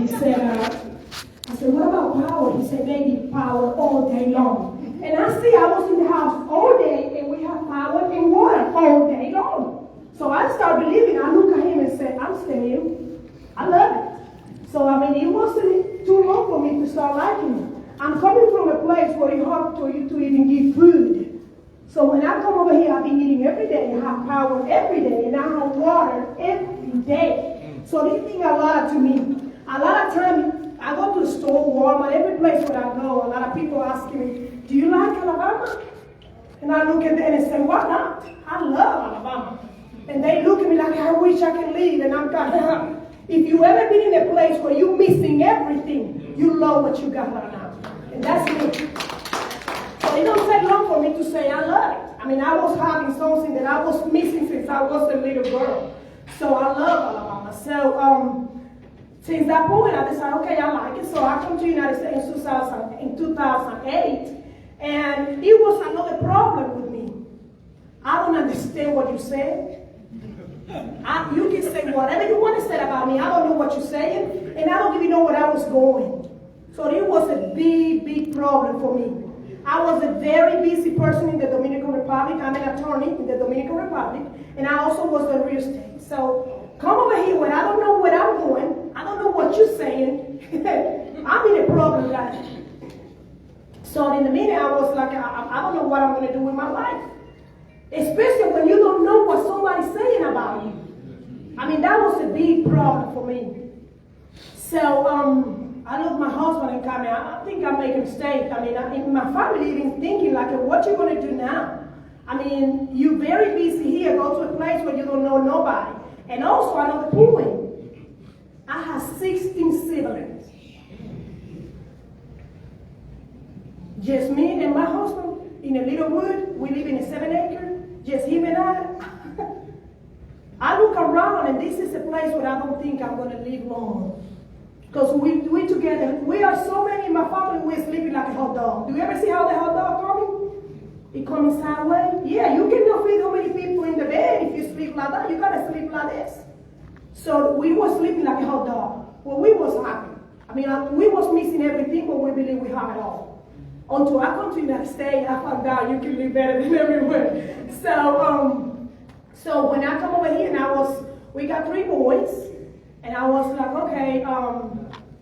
he said, I said, what about power? He said, they need power all day long. And I was in the house all day, and we have power and water all day long. So I started believing. I looked at him and said, I'm staying. I love it. So, it wasn't too long for me to start liking it. I'm coming from a place where it's hard for you to even get food. So when I come over here, I've been eating every day. I have power every day, and I have water every day. So this means a lot to me. A lot of times, I go to the store, Walmart, every place where I go, a lot of people ask me, do you like Alabama? And I look at them and say, why not? I love Alabama. And they look at me like, I wish I could leave. And I'm kind of, if you ever been in a place where you're missing everything, you love what you got right now. And that's me. So it don't take long for me to say I love it. I was having something that I was missing since I was a little girl. So I love Alabama. So since that point, I decided, okay, I like it. So I come to the United States in 2008. And it was another problem with me. I don't understand what you said. You can say whatever you want to say about me. I don't know what you're saying. And I don't even know where I was going. So it was a big, big problem for me. I was a very busy person in the Dominican Republic. I'm an attorney in the Dominican Republic. And I also was in real estate. So come over here when I don't know where I'm going. I don't know what you're saying. I'm in a problem, guys. So in the minute, I was like, I don't know what I'm going to do with my life. Especially when you don't know what somebody's saying about you. That was a big problem for me. So I looked at my husband and told me, I think I'm making a mistake. My family even thinking like, what you going to do now? You're very busy here. Go to a place where you don't know nobody. And also another point, I have 16 siblings. Just me and my husband in a little wood. We live in a 7-acre. Just him and I. I look around and this is a place where I don't think I'm going to live long. Because we together, we are so many in my family, we're sleeping like a hot dog. Do you ever see how the hot dog coming? It comes sideways. Yeah, you cannot fit how many people in the bed if you sleep like that. You got to sleep like this. So we were sleeping like a hot dog. Well, we was happy. We was missing everything, but we believe we have it all. Until I come to the United States, I found out you can live better than everywhere. So when I come over here, and we got 3 boys, and I was like, okay,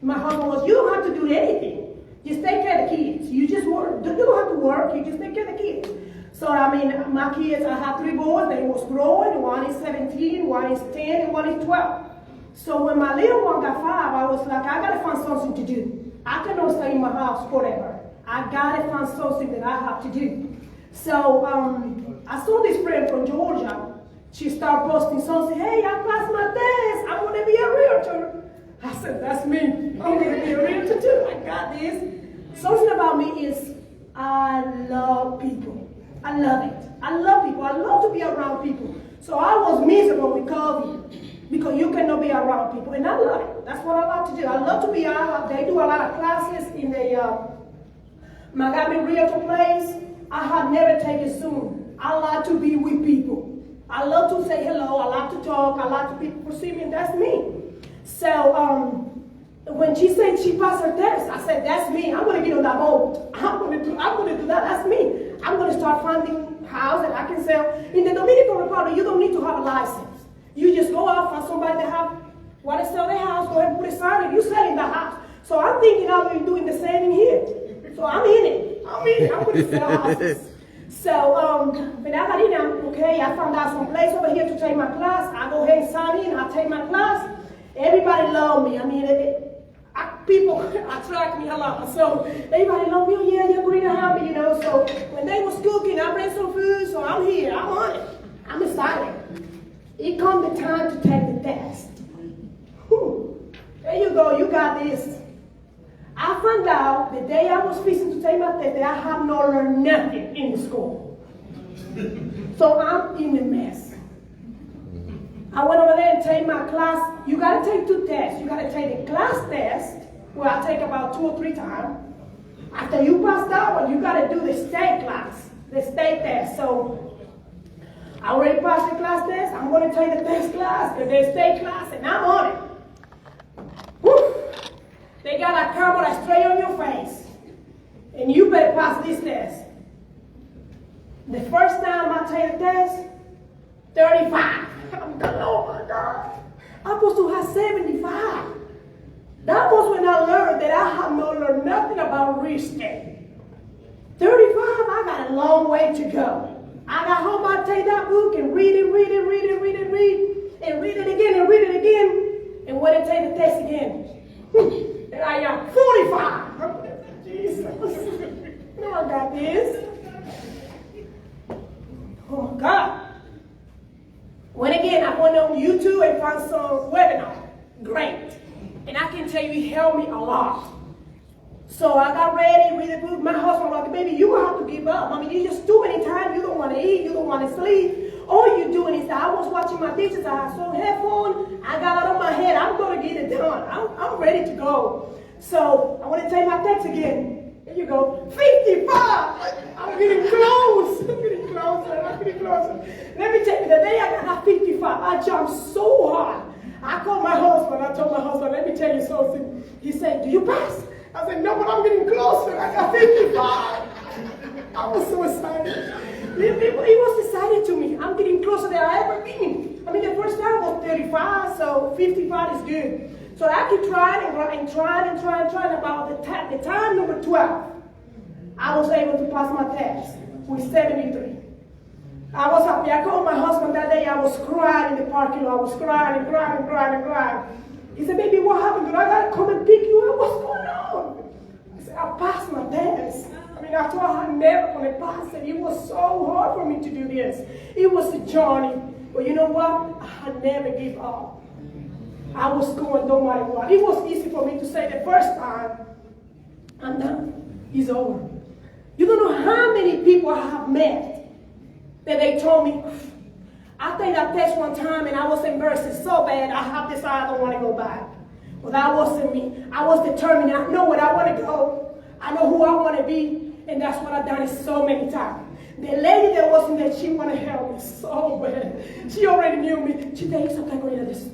my husband was, you don't have to do anything. Just take care of the kids. You just work. You don't have to work. You just take care of the kids. So, my kids, I have 3 boys. They was growing. One is 17, one is 10, and one is 12. So when my little one got 5, I was like, I got to find something to do. I cannot stay in my house forever. I got to find something that I have to do. So I saw this friend from Georgia. She started posting something, hey, I passed my test. I want to be a realtor. I said, that's me. I'm going to be a realtor too. I got this. Something about me is I love people. I love it. I love people. I love to be around people. So I was miserable with COVID because you cannot be around people. And I love it. That's what I love to do. I love to be out. They do a lot of classes in the Miami Realtor place. I have never taken Zoom. I like to be with people. I love to say hello. I like to talk. I like to people perceive me. That's me. So when she said she passed her test, I said, that's me. I'm going to get on that boat. I'm going to do that. That's me. I'm going to start finding house that I can sell. In the Dominican Republic, you don't need to have a license. You just go out, find somebody that want to sell their house, go ahead and put a sign, and you're selling the house. So I'm thinking I'll be doing the same in here. So I'm in it. I'm going to sell houses. So when I got in, okay, I found out some place over here to take my class. I go ahead and sign in. I take my class. Everybody love me. People attract me a lot. So everybody love me. Oh, yeah, you're Corina Hamby, you know. So when they was cooking, I bring some food. So I'm here. I'm on it. I'm excited. It come the time to take the test. Whew. There you go. You got this. I found out the day I was fixing to take my test that I have not learned nothing in the school. So I'm in a mess. I went over there and take my class. You got to take 2 tests. You got to take the class test, where I take about 2 or 3 times. After you pass that one, you got to do the state class, the state test. So I already passed the class test. I'm going to take the test class, the state class, and I'm on it. Woo! got a camera straight on your face. And you better pass this test. The first time I take the test, 35. I'm going, oh my God. I'm supposed to have 75. That was when I learned that I have not learned nothing about risking. 35, I got a long way to go. I got home, I take that book and read it, and read it again and read it again. And when I take the test again, and I am 45. Jesus. No, I got this. Oh, God. When again, I went on YouTube and found some webinar. Great. And I can tell you, it helped me a lot. So I got ready, read the book. My husband was like, baby, you will have to give up. I mean, you just too many times. You don't want to eat. You don't want to sleep. All you're doing is, I was watching my dishes. I had some headphone. I got it on my head. I'm going to get it done. I'm ready to go. So I want to take my text again. There you go. 55. I'm getting close. I'm getting closer. Let me tell you, the day I got 55, I jumped so hard. I called my husband. I told my husband, let me tell you something. He said, do you pass? I said, no, but I'm getting closer. I got 55. I was so excited. He was excited to me. I'm getting closer than I ever been. I mean, the first time was 35, so 55 is good. So I keep trying and trying. About the time number 12, I was able to pass my test with 73. I was happy. I called my husband that day. I was crying in the parking lot. I was crying. He said, baby, what happened? I got to come and pick you up. What's going on? I said, I passed my test. I mean, I thought I never going to pass it. It was so hard for me to do this. It was a journey. But you know what? I never give up. I was going no matter what. It was easy for me to say the first time, I'm done. It's over. You don't know how many people I have met that they told me, I take that test one time and I was embarrassed so bad, I have decided I don't want to go back. Well, that wasn't me. I was determined. I know where I want to go. I know who I want to be. And that's what I've done so many times. The lady that wasn't there, she wanted to help me so bad. She already knew me. She said, it's okay, Corina,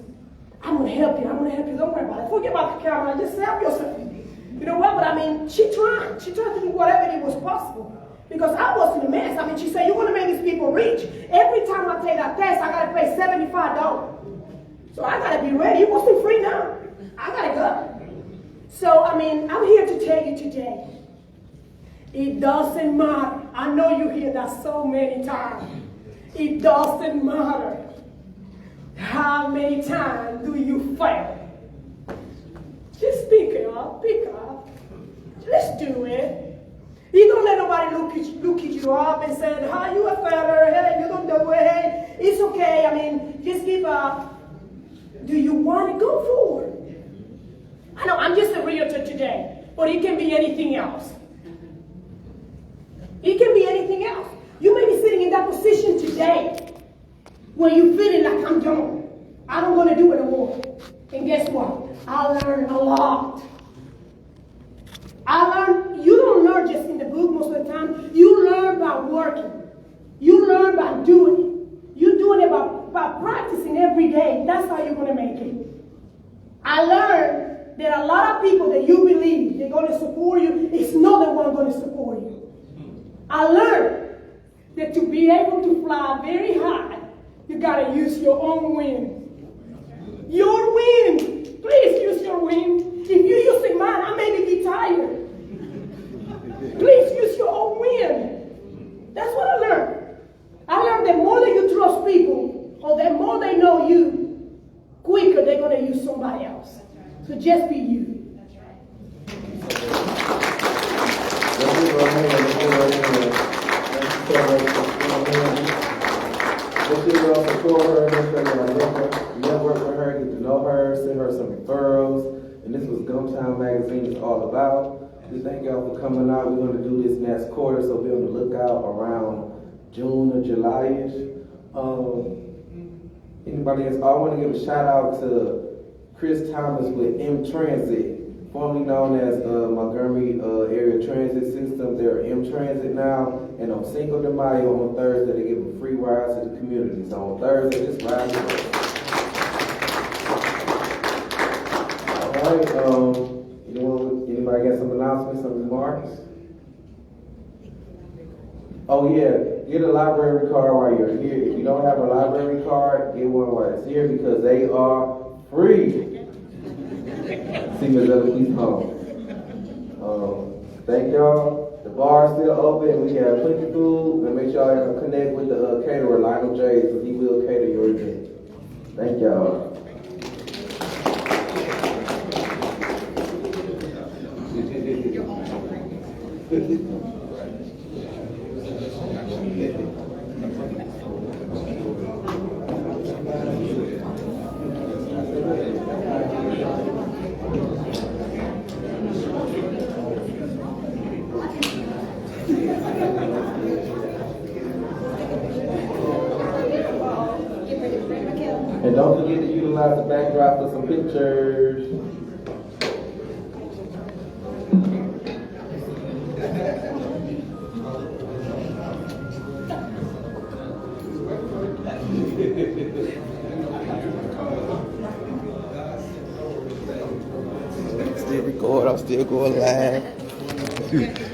I'm going to help you. Don't worry about it. Forget about the camera. Just help yourself. You know what? But I mean, she tried. She tried to do whatever it was possible. Because I was in a mess. I mean, she said, you're going to make these people rich. Every time I take that test, I got to pay $75. So I got to be ready. It wasn't free now. I got to go. So, I mean, I'm here to tell you today, it doesn't matter. I know you hear that so many times. It doesn't matter. How many times do you fail? Just pick it up. Let's do it. You don't let nobody look at you up and say, how you a failure? Hey, you don't do it. Hey, it's okay. I mean, just give up. Do you want to go forward? I know I'm just a realtor today, but it can be anything else. It can be anything else. You may be sitting in that position today where you're feeling like I'm done. I don't want to do it anymore. And guess what? I learned a lot. You don't learn just in the book most of the time. You learn by working. You learn by doing. You're doing it by practicing every day. That's how you're going to make it. I learned that a lot of people that you believe they're going to support you, it's not the one going to support you. I learned that to be able to fly very high, you got to use your own wind. Your wind. Please use your wind. If you're using mine, I may be tired. Please use your own wind. That's what I learned. I learned that more than you trust people, or the more they know you, quicker they're going to use somebody else. So just be you. That's Support her, network with her, get to know her, send her some referrals. And this was Gumptown Magazine is all about. We thank y'all for coming out. We're going to do this next quarter, so be on the lookout around June or July-ish. Anybody else? I want to give a shout out to Chris Thomas with M-Transit, formerly known as Montgomery Area Transit System. They're M-Transit now, and on Cinco de Mayo on Thursday, they give them free rides to the community. So on Thursday, just ride with us. All right, anyone with Anybody got some announcements, some remarks? Oh yeah, get a library card while you're here. If you don't have a library card, get one while it's here because they are free. See Ms. Ella, please home. Thank y'all. The bar is still open. We have plenty of food. And make sure y'all connect with the caterer, Lionel J, because he will cater your event. Thank y'all. And don't forget to utilize the backdrop for some pictures. Still record, I'm still going live.